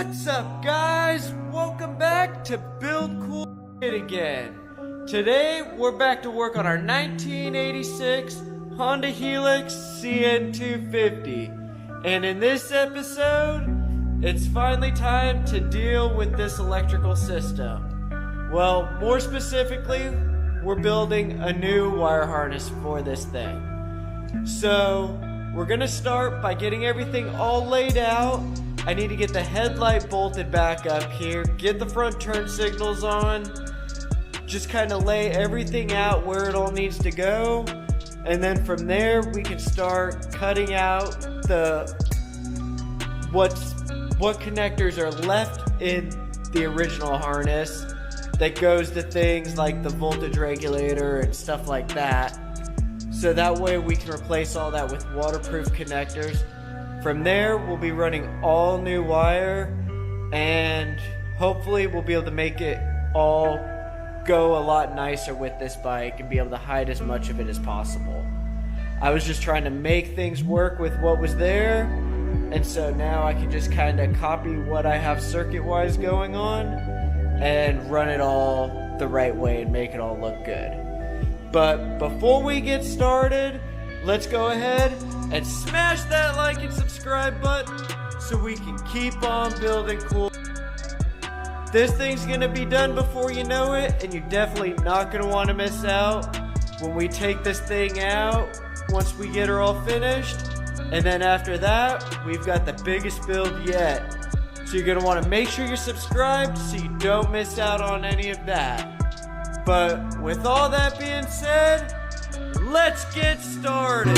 What's up, guys? Welcome back to Build Cool Shit again. Today we're back to work on our 1986 Honda Helix CN250, and in this episode it's finally time to deal with this electrical system. Well, more specifically, we're building a new wire harness for this thing. So we're gonna start by getting everything all laid out. I need to get the headlight bolted back up here, get the front turn signals on, just kind of lay everything out where it all needs to go, and then from there we can start cutting out what connectors are left in the original harness that goes to things like the voltage regulator and stuff like that. So that way we can replace all that with waterproof connectors. From there, we'll be running all new wire, and hopefully we'll be able to make it all go a lot nicer with this bike and be able to hide as much of it as possible. I was just trying to make things work with what was there, and so now I can just kind of copy what I have circuit-wise going on and run it all the right way and make it all look good. But before we get started, let's go ahead and smash that like and subscribe button so we can keep on building cool. This thing's gonna be done before you know it, and you're definitely not gonna want to miss out when we take this thing out once we get her all finished. And then after that, we've got the biggest build yet. So you're gonna want to make sure you're subscribed so you don't miss out on any of that. But with all that being said, let's get started.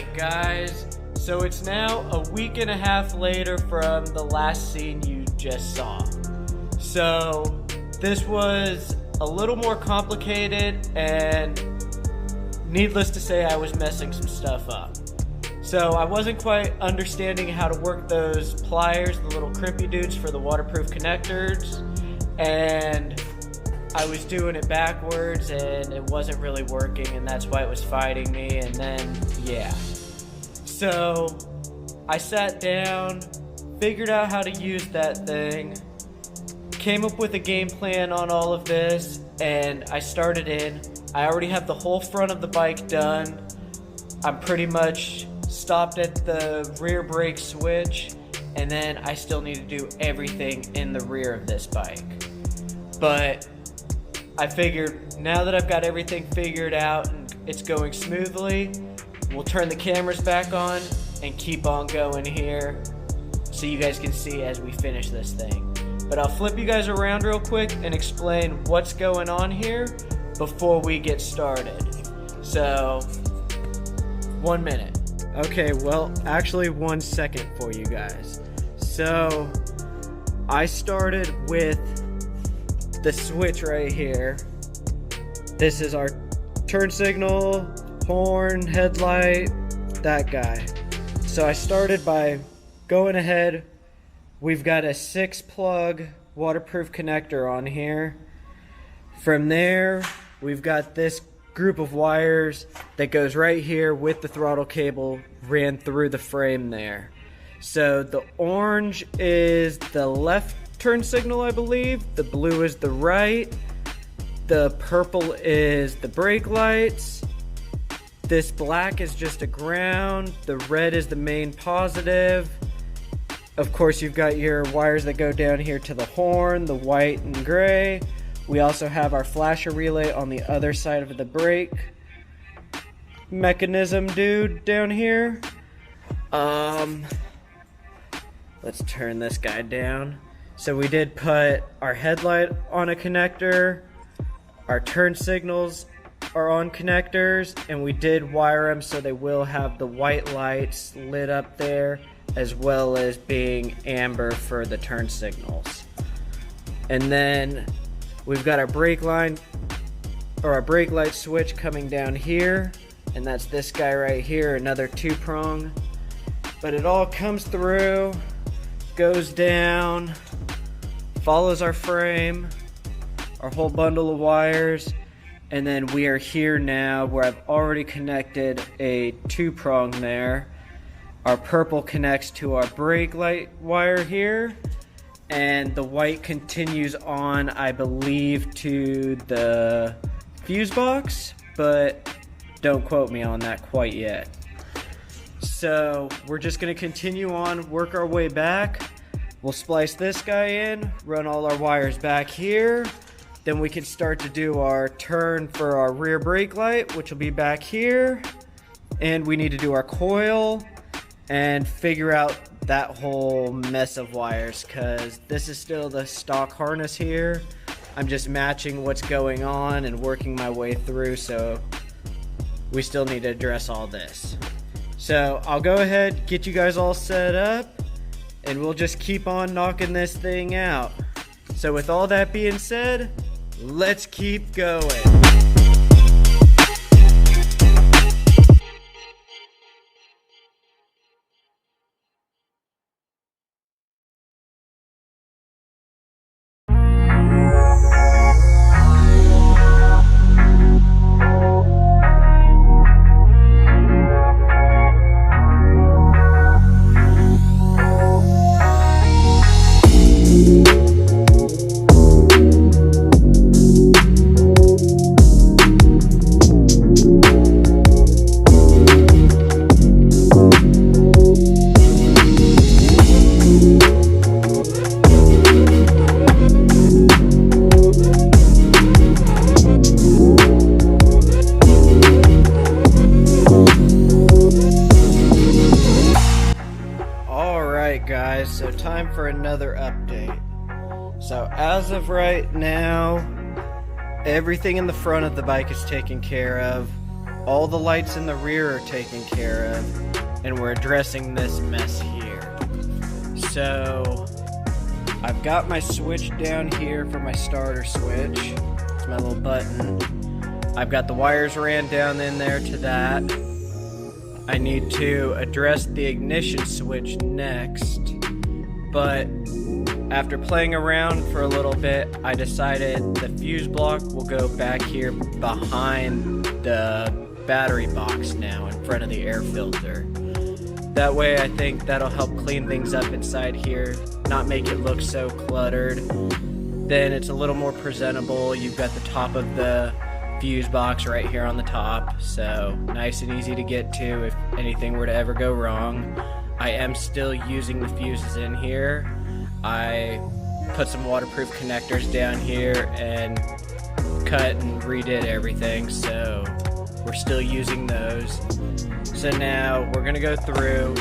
Alright guys, so it's now a week and a half later from the last scene you just saw. So this was a little more complicated, and needless to say I was messing some stuff up. So I wasn't quite understanding how to work those pliers, the little crimpy dudes for the waterproof connectors, and I was doing it backwards and it wasn't really working, and that's why it was fighting me. And then yeah, so I sat down, figured out how to use that thing, came up with a game plan on all of this, and I started in. I already have the whole front of the bike done. I'm pretty much stopped at the rear brake switch, and then I still need to do everything in the rear of this bike. But I figured now that I've got everything figured out and it's going smoothly, we'll turn the cameras back on and keep on going here so you guys can see as we finish this thing. But I'll flip you guys around real quick and explain what's going on here before we get started. So, 1 minute. Okay, well, actually 1 second for you guys. So, I started with the switch right here. This is our turn signal, horn, headlight, that guy. So I started by going ahead. We've got a 6-plug waterproof connector on here. From there, we've got this group of wires that goes right here with the throttle cable ran through the frame there. So the orange is the left turn signal, I believe. The blue is the right. The purple is the brake lights. This black is just a ground. The red is the main positive. Of course, you've got your wires that go down here to the horn, the white and gray. We also have our flasher relay on the other side of the brake mechanism dude down here. Let's turn this guy down. So we did put our headlight on a connector, our turn signals are on connectors, and we did wire them so they will have the white lights lit up there, as well as being amber for the turn signals. And then we've got our brake line, or our brake light switch coming down here, and that's this guy right here, another 2-prong. But it all comes through, goes down, follows our frame, our whole bundle of wires, and then we are here now where I've already connected a 2-prong there. Our purple connects to our brake light wire here, and the white continues on, I believe, to the fuse box, but don't quote me on that quite yet. So we're just going to continue on, work our way back. We'll splice this guy in, run all our wires back here. Then we can start to do our turn for our rear brake light, which will be back here. And we need to do our coil and figure out that whole mess of wires, because this is still the stock harness here. I'm just matching what's going on and working my way through, so we still need to address all this. So I'll go ahead, get you guys all set up, and we'll just keep on knocking this thing out. So with all that being said, let's keep going. Guys, so time for another update. So as of right now, everything in the front of the bike is taken care of. all the lights in the rear are taken care of, and we're addressing this mess here. So I've got my switch down here for my starter switch. It's my little button. I've got the wires ran down in there to that. I need to address the ignition switch next, but after playing around for a little bit, I decided the fuse block will go back here behind the battery box now in front of the air filter. That way I think that'll help clean things up inside here, not make it look so cluttered. Then it's a little more presentable. You've got the top of the fuse box right here on the top, so nice and easy to get to if anything were to ever go wrong. I am still using the fuses in here. I put some waterproof connectors down here and cut and redid everything, so we're still using those. So now we're gonna go through,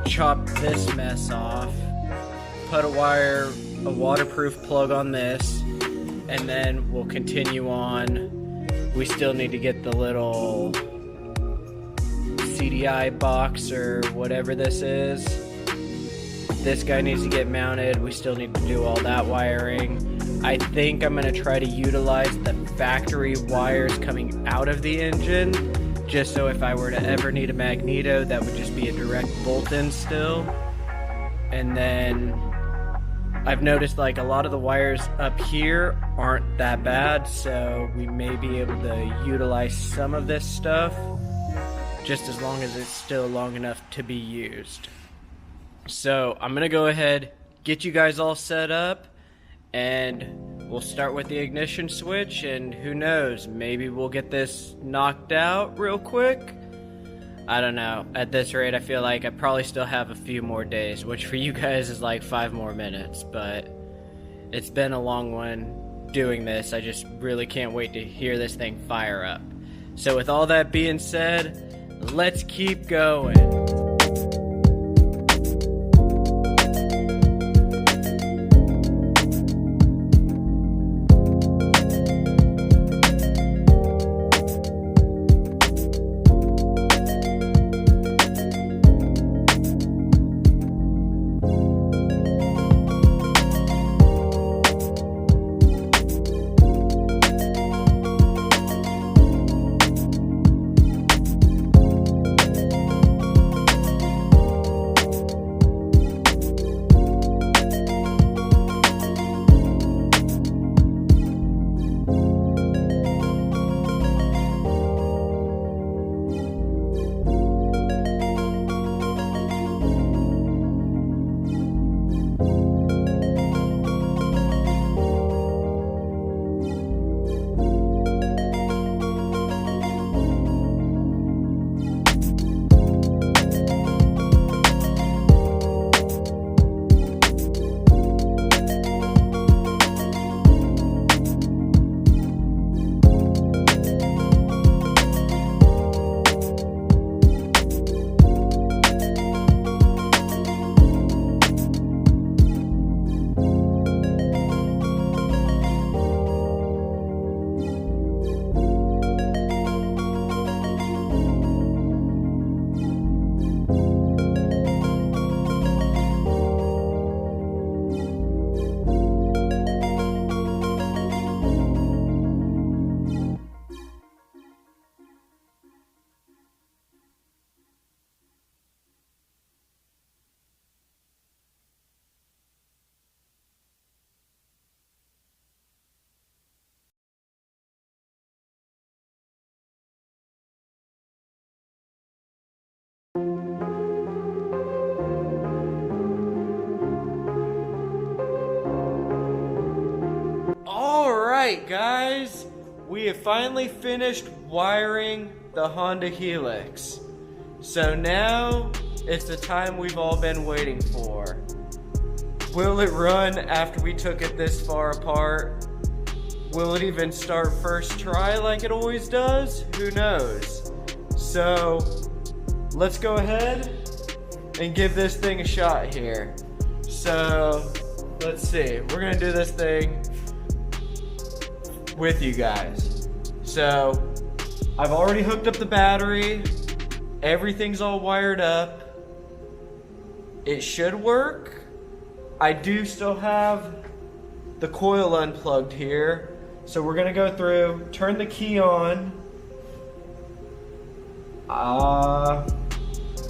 chop this mess off, put a waterproof plug on this, and then we'll continue on. We still need to get the little CDI box or whatever this is. This guy needs to get mounted. We still need to do all that wiring. I think I'm going to try to utilize the factory wires coming out of the engine, just so if I were to ever need a magneto, that would just be a direct bolt-in still. And then I've noticed like a lot of the wires up here aren't that bad, so we may be able to utilize some of this stuff, just as long as it's still long enough to be used. So I'm gonna go ahead, get you guys all set up, and we'll start with the ignition switch, and who knows, maybe we'll get this knocked out real quick. I don't know. At this rate, I feel like I probably still have a few more days, which for you guys is like 5 more minutes, but it's been a long one doing this. I just really can't wait to hear this thing fire up. So with all that being said, let's keep going. Alright guys, we have finally finished wiring the Honda Helix. So now it's the time we've all been waiting for. Will it run after we took it this far apart? Will it even start first try like it always does? Who knows? So let's go ahead and give this thing a shot here. So let's see, we're gonna do this thing with you guys. So I've already hooked up the battery. Everything's all wired up. It should work. I do still have the coil unplugged here. So we're gonna go through, turn the key on.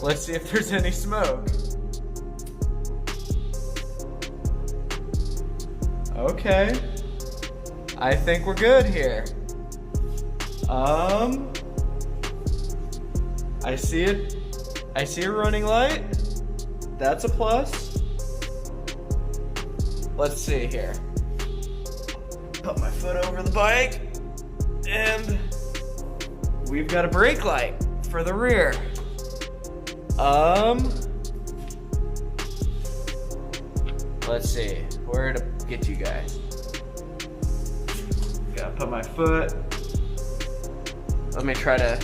Let's see if there's any smoke. Okay. I think we're good here. I see it. I see a running light. That's a plus. Let's see here. Put my foot over the bike, and we've got a brake light for the rear. Let's see where to get you guys. Gotta put my foot. Let me try to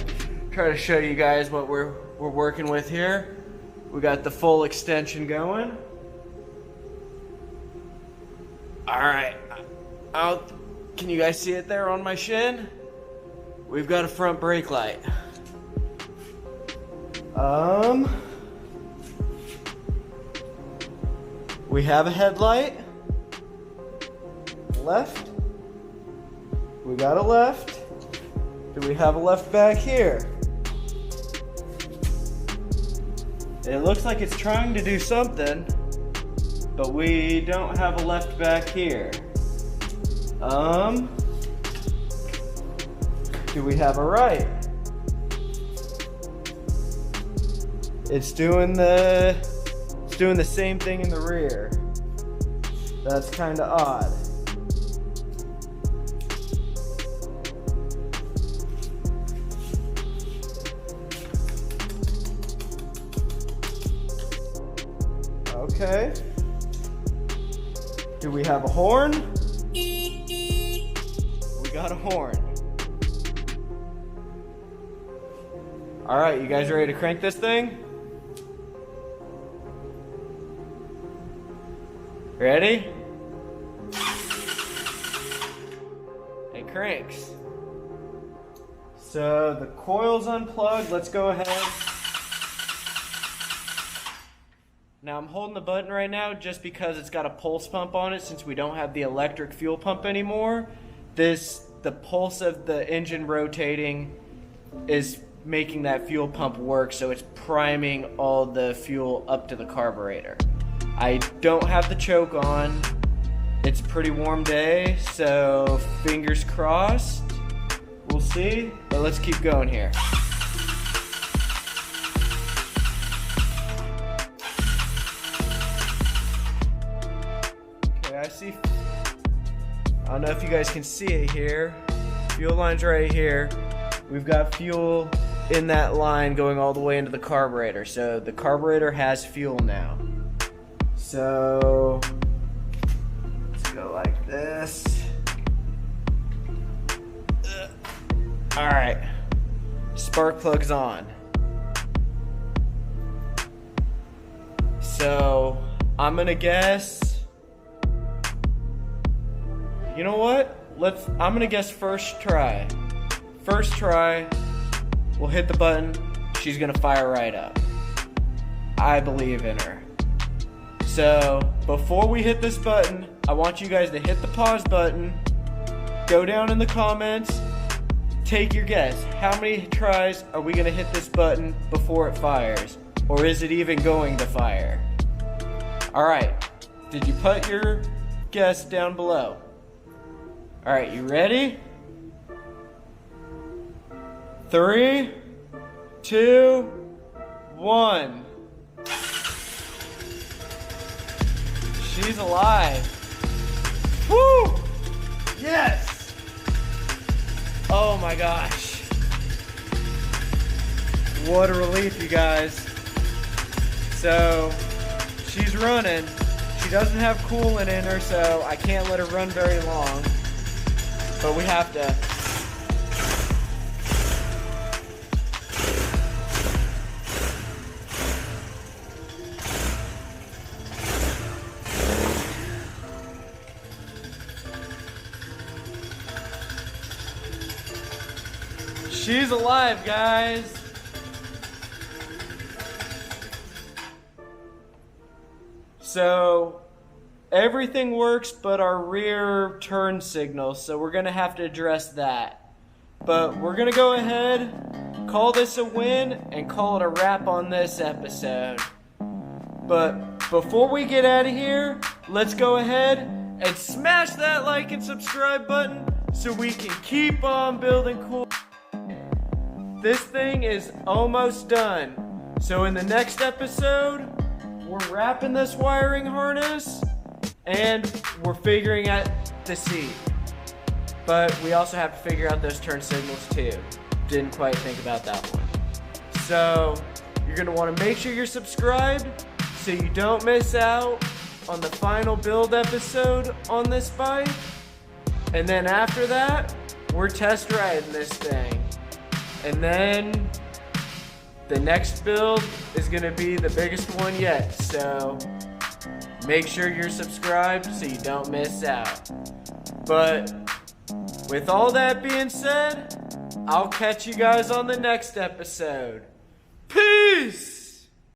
show you guys what we're working with here. We got the full extension going. All right, can you guys see it there on my shin? We've got a front brake light. We have a headlight. Left. We got a left. Do we have a left back here? It looks like it's trying to do something, but we don't have a left back here. Do we have a right? It's doing the same thing in the rear. That's kind of odd. Okay. Do we have a horn? We got a horn. All right, you guys ready to crank this thing? Ready? It cranks. So the coil's unplugged. Let's go ahead. Now I'm holding the button right now just because it's got a pulse pump on it since we don't have the electric fuel pump anymore. The pulse of the engine rotating is making that fuel pump work, so it's priming all the fuel up to the carburetor. I don't have the choke on. It's a pretty warm day, so fingers crossed. We'll see, but let's keep going here. I don't know if you guys can see it here. Fuel line's right here. We've got fuel in that line going all the way into the carburetor. So the carburetor has fuel now. So let's go like this. All right, spark plug's on. So I'm gonna guess. You know what? I'm gonna guess first try. First try, we'll hit the button, she's gonna fire right up. I believe in her. So, before we hit this button, I want you guys to hit the pause button, go down in the comments, take your guess. How many tries are we gonna hit this button before it fires? Or is it even going to fire? Alright, did you put your guess down below? Alright, you ready? 3, 2, 1. She's alive. Woo! Yes! Oh my gosh. What a relief, you guys. So, she's running. She doesn't have coolant in her, so I can't let her run very long. But we have to. She's alive, guys. So everything works but our rear turn signal, so we're gonna have to address that. But we're gonna go ahead, call this a win, and call it a wrap on this episode. But before we get out of here, let's go ahead and smash that like and subscribe button so we can keep on building cool. This thing is almost done. So in the next episode, we're wrapping this wiring harness and we're figuring out the seat. But we also have to figure out those turn signals too. Didn't quite think about that one. So you're gonna wanna make sure you're subscribed so you don't miss out on the final build episode on this bike. And then after that, we're test riding this thing. And then the next build is gonna be the biggest one yet. So make sure you're subscribed so you don't miss out. But with all that being said, I'll catch you guys on the next episode.